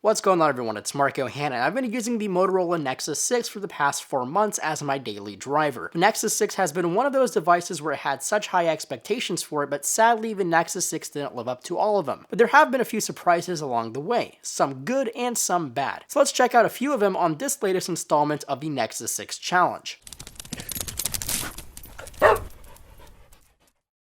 What's going on, everyone? It's Marco Hanna, and I've been using the Motorola Nexus 6 for the past 4 months as my daily driver. The Nexus 6 has been one of those devices where it had such high expectations for it, but sadly the Nexus 6 didn't live up to all of them. But there have been a few surprises along the way, some good and some bad. So let's check out a few of them on this latest installment of the Nexus 6 challenge.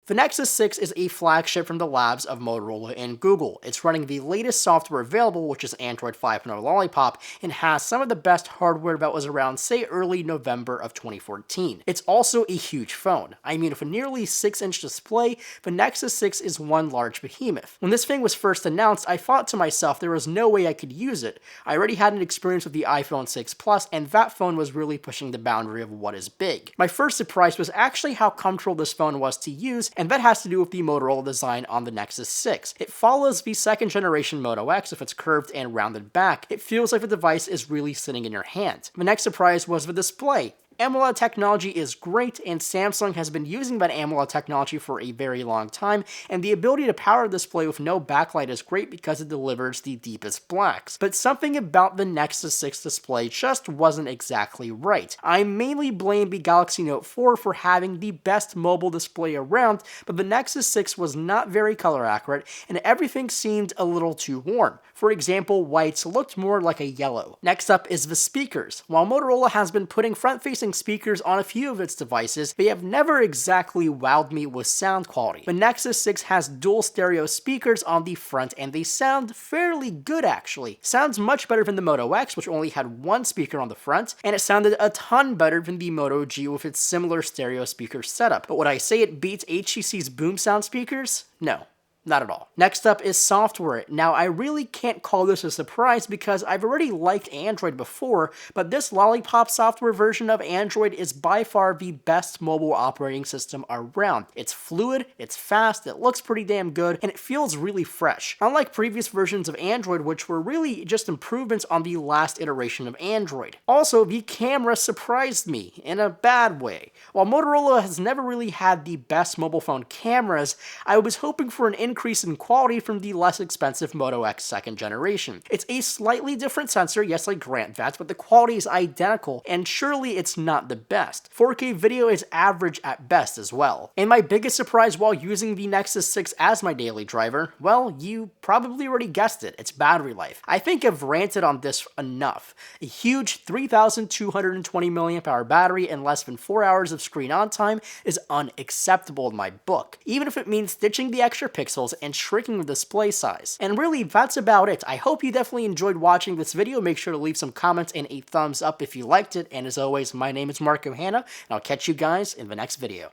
The Nexus 6 is a flagship from the labs of Motorola and Google. It's running the latest software available, which is Android 5.0 Lollipop, and has some of the best hardware that was around, say, early November of 2014. It's also a huge phone. I mean, with a nearly 6-inch display, the Nexus 6 is one large behemoth. When this thing was first announced, I thought to myself there was no way I could use it. I already had an experience with the iPhone 6 Plus, and that phone was really pushing the boundary of what is big. My first surprise was actually how comfortable this phone was to use, and that has to do with the Motorola design on the Nexus 6. It follows the second generation Moto X with its curved and rounded back. It feels like the device is really sitting in your hand. The next surprise was the display. AMOLED technology is great, and Samsung has been using that AMOLED technology for a very long time, and the ability to power a display with no backlight is great because it delivers the deepest blacks. But something about the Nexus 6 display just wasn't exactly right. I mainly blame the Galaxy Note 4 for having the best mobile display around, but the Nexus 6 was not very color accurate, and everything seemed a little too warm. For example, whites looked more like a yellow. Next up is the speakers. While Motorola has been putting front-facing speakers on a few of its devices, they have never exactly wowed me with sound quality. The Nexus 6 has dual stereo speakers on the front, and they sound fairly good actually. Sounds much better than the Moto X, which only had one speaker on the front, and it sounded a ton better than the Moto G with its similar stereo speaker setup. But would I say it beats HTC's Boom Sound speakers? No. Not at all. Next up is software. Now, I really can't call this a surprise because I've already liked Android before, but this Lollipop software version of Android is by far the best mobile operating system around. It's fluid, it's fast, it looks pretty damn good, and it feels really fresh. Unlike previous versions of Android, which were really just improvements on the last iteration of Android. Also, the camera surprised me in a bad way. While Motorola has never really had the best mobile phone cameras, I was hoping for an increase in quality from the less expensive Moto X second generation. It's a slightly different sensor, yes, I grant that, but the quality is identical, and surely it's not the best. 4K video is average at best as well. And my biggest surprise while using the Nexus 6 as my daily driver, well, you probably already guessed it, it's battery life. I think I've ranted on this enough. A huge 3,220 mAh battery and less than 4 hours of screen on time is unacceptable in my book, even if it means ditching the extra pixels and shrinking the display size. And really, that's about it. I hope you definitely enjoyed watching this video. Make sure to leave some comments and a thumbs up if you liked it. And as always, my name is Marco Hanna, and I'll catch you guys in the next video.